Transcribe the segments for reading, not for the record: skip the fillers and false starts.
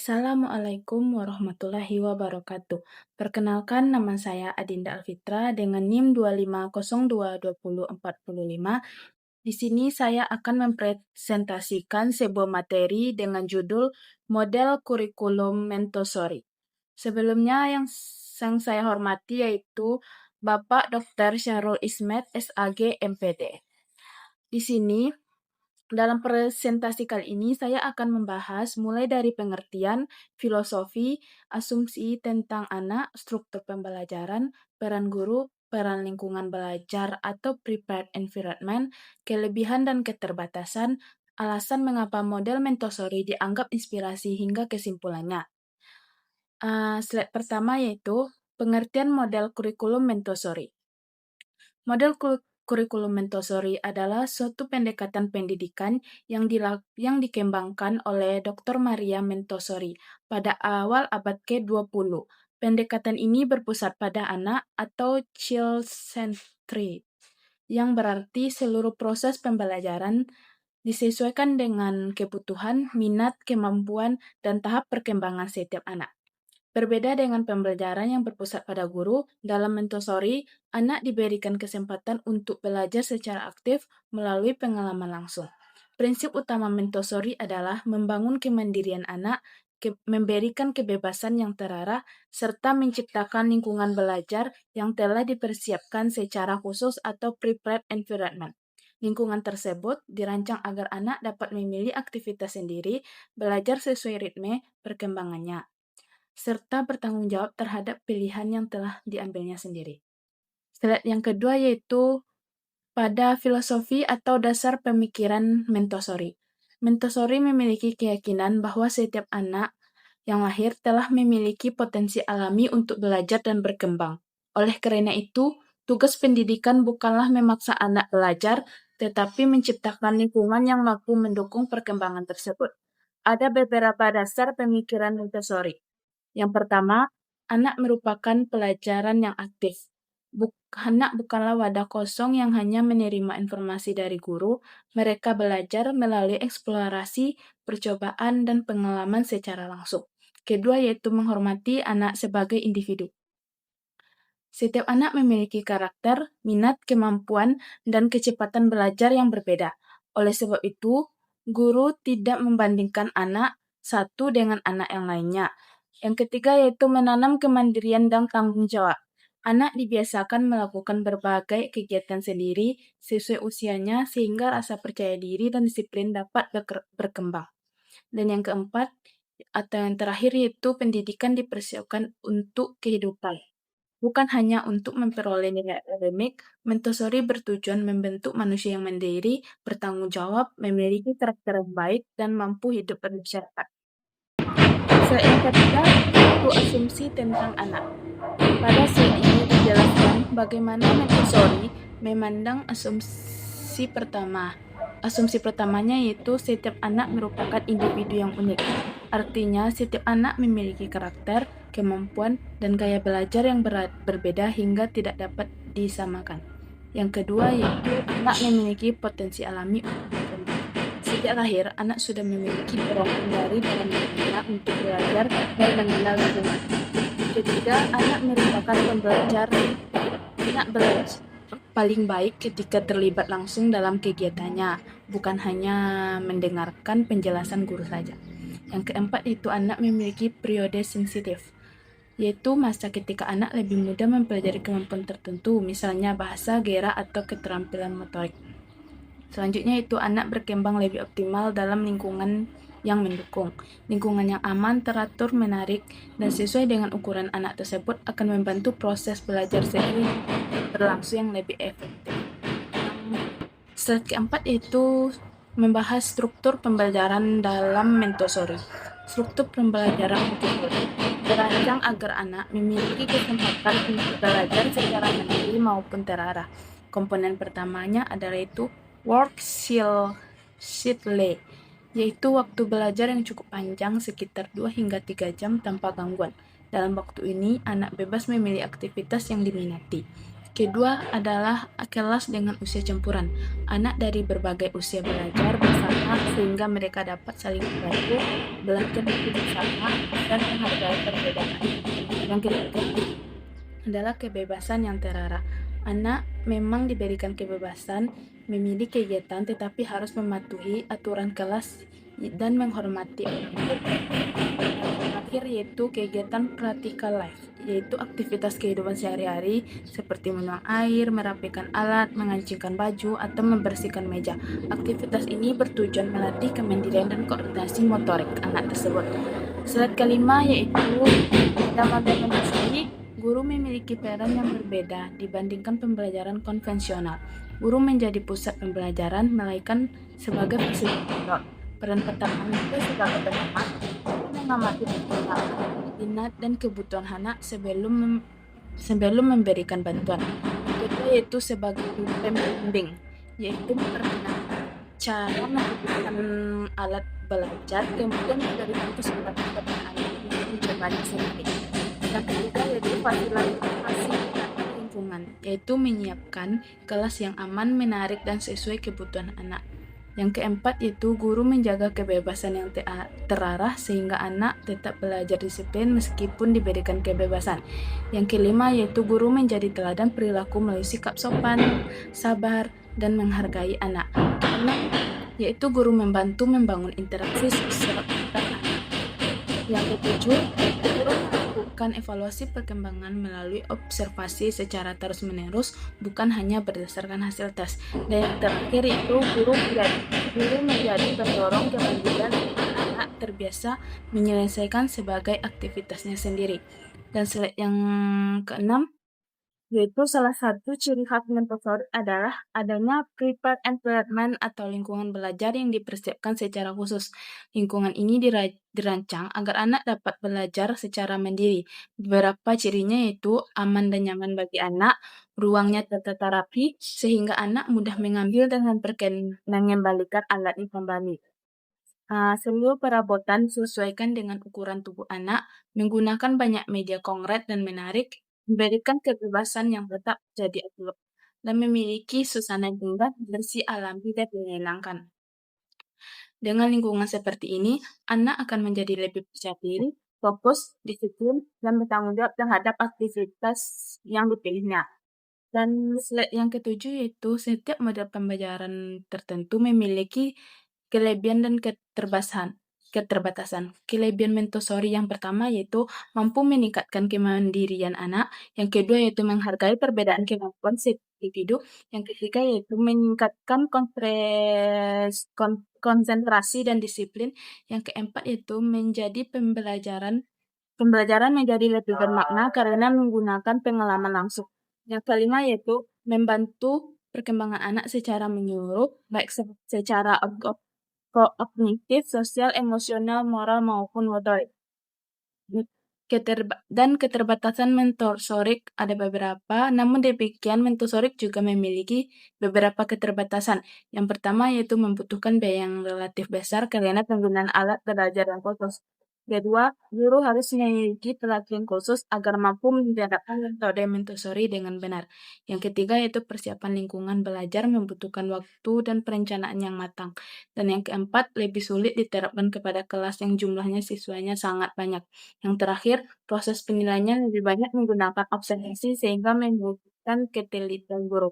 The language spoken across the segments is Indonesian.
Assalamualaikum warahmatullahi wabarakatuh. Perkenalkan, nama saya Adinda Alfitra dengan NIM 250224045. Di sini saya akan mempresentasikan sebuah materi dengan judul Model Kurikulum Montessori. Sebelumnya yang saya hormati yaitu Bapak Dr. Syahrul Ismet, SAG, MPD. Di sini dalam presentasi kali ini, saya akan membahas mulai dari pengertian, filosofi, asumsi tentang anak, struktur pembelajaran, peran guru, peran lingkungan belajar atau prepared environment, kelebihan dan keterbatasan, alasan mengapa model Montessori dianggap inspirasi hingga kesimpulannya. Slide pertama yaitu pengertian model kurikulum Montessori. Model kurikulum Montessori adalah suatu pendekatan pendidikan yang dikembangkan oleh Dr. Maria Montessori pada awal abad ke-20. Pendekatan ini berpusat pada anak atau child-centered, yang berarti seluruh proses pembelajaran disesuaikan dengan kebutuhan, minat, kemampuan, dan tahap perkembangan setiap anak. Berbeda dengan pembelajaran yang berpusat pada guru, dalam Montessori, anak diberikan kesempatan untuk belajar secara aktif melalui pengalaman langsung. Prinsip utama Montessori adalah membangun kemandirian anak, memberikan kebebasan yang terarah, serta menciptakan lingkungan belajar yang telah dipersiapkan secara khusus atau prepared environment. Lingkungan tersebut dirancang agar anak dapat memilih aktivitas sendiri, belajar sesuai ritme perkembangannya, serta bertanggung jawab terhadap pilihan yang telah diambilnya sendiri. Slide yang kedua yaitu pada filosofi atau dasar pemikiran Montessori. Montessori memiliki keyakinan bahwa setiap anak yang lahir telah memiliki potensi alami untuk belajar dan berkembang. Oleh karena itu, tugas pendidikan bukanlah memaksa anak belajar, tetapi menciptakan lingkungan yang mampu mendukung perkembangan tersebut. Ada beberapa dasar pemikiran Montessori. Yang pertama, anak merupakan pelajaran yang aktif. Anak bukanlah wadah kosong yang hanya menerima informasi dari guru. Mereka belajar melalui eksplorasi, percobaan, dan pengalaman secara langsung. Kedua yaitu menghormati anak sebagai individu. Setiap anak memiliki karakter, minat, kemampuan, dan kecepatan belajar yang berbeda. Oleh sebab itu, guru tidak membandingkan anak satu dengan anak yang lainnya. Yang ketiga yaitu menanam kemandirian dan tanggung jawab. Anak dibiasakan melakukan berbagai kegiatan sendiri sesuai usianya sehingga rasa percaya diri dan disiplin dapat berkembang. Dan yang keempat atau yang terakhir yaitu pendidikan dipersiapkan untuk kehidupan. Bukan hanya untuk memperoleh nilai akademik, Montessori bertujuan membentuk manusia yang mandiri, bertanggung jawab, memiliki karakter yang baik, dan mampu hidup bermasyarakat. Slide yang ketiga yaitu asumsi tentang anak. Pada slide ini dijelaskan bagaimana Montessori memandang asumsi pertama. Asumsi pertamanya yaitu setiap anak merupakan individu yang unik. Artinya, setiap anak memiliki karakter, kemampuan, dan gaya belajar yang berbeda hingga tidak dapat disamakan. Yang kedua yaitu anak memiliki potensi alami untuk berkembang. Sejak lahir, anak sudah memiliki dorongan dari dalam dirinya untuk belajar dan mengenal lingkungan. Ketiga, anak merupakan pembelajar. Anak belajar paling baik ketika terlibat langsung dalam kegiatannya, bukan hanya mendengarkan penjelasan guru saja. Yang keempat itu anak memiliki periode sensitif, yaitu masa ketika anak lebih mudah mempelajari kemampuan tertentu, misalnya bahasa, gera, atau keterampilan motorik. Selanjutnya itu anak berkembang lebih optimal dalam lingkungan yang mendukung. Lingkungan yang aman, teratur, menarik, dan sesuai dengan ukuran anak tersebut akan membantu proses belajar sendiri berlangsung yang lebih efektif. Slide keempat yaitu membahas struktur pembelajaran dalam Montessori. Struktur pembelajaran Montessori dirancang agar anak memiliki kesempatan untuk belajar secara mandiri maupun terarah. Komponen pertamanya adalah itu work sheetley, yaitu waktu belajar yang cukup panjang sekitar 2 hingga 3 jam tanpa gangguan. Dalam waktu ini, anak bebas memilih aktivitas yang diminati. Kedua adalah kelas dengan usia campuran. Anak dari berbagai usia belajar bersama sehingga mereka dapat saling membantu, belajar bersama, dan menghargai perbedaan. Yang ketiga adalah kebebasan yang terarah. Anak memang diberikan kebebasan memilih kegiatan tetapi harus mematuhi aturan kelas dan menghormati orang tua. Terakhir yaitu kegiatan practical life, yaitu aktivitas kehidupan sehari-hari seperti menuang air, merapikan alat, mengancingkan baju, atau membersihkan meja. Aktivitas ini bertujuan melatih kemandirian dan koordinasi motorik anak tersebut. Slide kelima yaitu dalam Montessori, guru memiliki peran yang berbeda dibandingkan pembelajaran konvensional. Guru menjadi pusat pembelajaran, melainkan sebagai fasilitator. Peran pertama itu sebagai pengamat, mengamati perkembangan, minat dan kebutuhan anak sebelum memberikan bantuan. Kedua yaitu sebagai pembimbing, yaitu memperkenalkan cara menggunakan alat belajar, kemudian memberikan kesempatan kepada anak untuk mencobanya sendiri. Yang ketiga yaitu fasilitasi lingkungan, yaitu menyiapkan kelas yang aman, menarik, dan sesuai kebutuhan anak. Yang keempat yaitu guru menjaga kebebasan yang terarah sehingga anak tetap belajar disiplin meskipun diberikan kebebasan. Yang kelima yaitu guru menjadi teladan perilaku melalui sikap sopan, sabar, dan menghargai anak. Keenam yaitu guru membantu membangun interaksi sosial antar anak. Yang ketujuh, guru melakukan evaluasi perkembangan melalui observasi secara terus-menerus, bukan hanya berdasarkan hasil tes. Dan yang terakhir itu guru menjadi pendorong kemandirian anak terbiasa menyelesaikan sebagai aktivitasnya sendiri. Dan slide yang keenam, yaitu salah satu ciri khas Montessori adalah adanya prepared environment atau lingkungan belajar yang dipersiapkan secara khusus. Lingkungan ini dirancang agar anak dapat belajar secara mandiri. Beberapa cirinya yaitu aman dan nyaman bagi anak, ruangnya tertata rapi, sehingga anak mudah mengambil dan mengembalikan alatnya kembali. Seluruh perabotan disesuaikan dengan ukuran tubuh anak, menggunakan banyak media konkret dan menarik, memberikan kebebasan yang tetap jadi aturan, dan memiliki suasana indah, bersih, alami, dan menyenangkan. Dengan lingkungan seperti ini, anak akan menjadi lebih percaya diri, fokus, disiplin, dan bertanggung jawab terhadap aktivitas yang dipilihnya. Dan slide yang ketujuh yaitu setiap model pembelajaran tertentu memiliki kelebihan dan keterbatasan. Kelebihan Montessori yang pertama yaitu mampu meningkatkan kemandirian anak, yang kedua yaitu menghargai perbedaan kemampuan setiap individu, yang ketiga yaitu meningkatkan konsentrasi dan disiplin, yang keempat yaitu menjadi pembelajaran menjadi lebih bermakna karena menggunakan pengalaman langsung. Yang kelima yaitu membantu perkembangan anak secara menyeluruh, baik secara kognitif, sosial, emosional, moral, maupun motorik. Dan keterbatasan mentosorik ada beberapa, namun demikian mentosorik juga memiliki beberapa keterbatasan. Yang pertama yaitu membutuhkan biaya yang relatif besar karena penggunaan alat belajar yang khusus. Kedua, guru harus memiliki pelatihan khusus agar mampu menerapkan metode Montessori dengan benar. Yang ketiga yaitu persiapan lingkungan belajar membutuhkan waktu dan perencanaan yang matang. Dan yang keempat, lebih sulit diterapkan kepada kelas yang jumlahnya siswanya sangat banyak. Yang terakhir, proses penilaiannya lebih banyak menggunakan observasi sehingga membutuhkan ketelitian guru.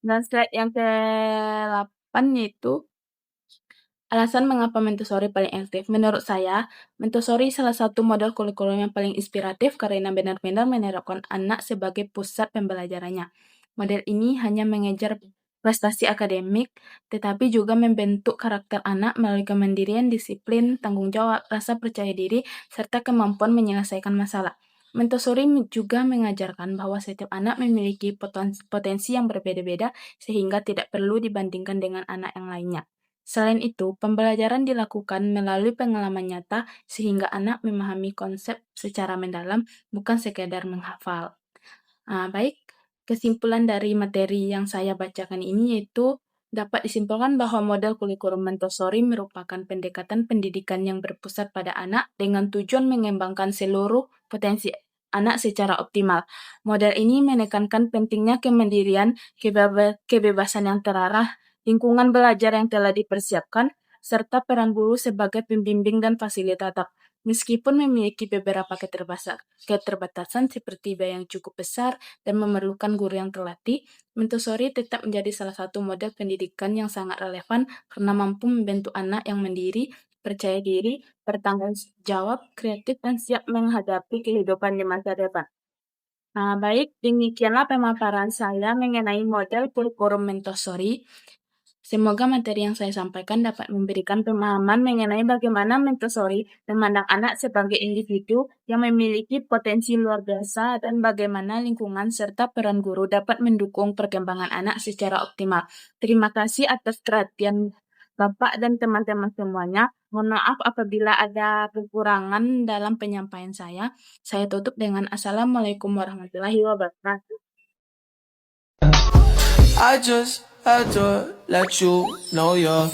Dan slide yang ke-8 yaitu alasan mengapa Montessori paling efektif. Menurut saya, Montessori salah satu model kurikulum yang paling inspiratif karena benar-benar menerapkan anak sebagai pusat pembelajarannya. Model ini hanya mengejar prestasi akademik, tetapi juga membentuk karakter anak melalui kemandirian, disiplin, tanggung jawab, rasa percaya diri, serta kemampuan menyelesaikan masalah. Montessori juga mengajarkan bahwa setiap anak memiliki potensi yang berbeda-beda sehingga tidak perlu dibandingkan dengan anak yang lainnya. Selain itu, pembelajaran dilakukan melalui pengalaman nyata sehingga anak memahami konsep secara mendalam, bukan sekedar menghafal. Baik, kesimpulan dari materi yang saya bacakan ini yaitu dapat disimpulkan bahwa model kurikulum Montessori merupakan pendekatan pendidikan yang berpusat pada anak dengan tujuan mengembangkan seluruh potensi anak secara optimal. Model ini menekankan pentingnya kemandirian, kebebasan yang terarah, lingkungan belajar yang telah dipersiapkan, serta peran guru sebagai pembimbing dan fasilitator. Meskipun memiliki beberapa keterbatasan seperti biaya yang cukup besar dan memerlukan guru yang terlatih, Montessori tetap menjadi salah satu model pendidikan yang sangat relevan karena mampu membentuk anak yang mandiri, percaya diri, bertanggung jawab, kreatif, dan siap menghadapi kehidupan di masa depan. Nah, baik, demikianlah pemaparan saya mengenai model kurikulum Montessori. Semoga materi yang saya sampaikan dapat memberikan pemahaman mengenai bagaimana Montessori memandang anak sebagai individu yang memiliki potensi luar biasa dan bagaimana lingkungan serta peran guru dapat mendukung perkembangan anak secara optimal. Terima kasih atas perhatian Bapak dan teman-teman semuanya. Mohon maaf apabila ada kekurangan dalam penyampaian saya. Saya tutup dengan Assalamualaikum warahmatullahi wabarakatuh. I just had to let you know you're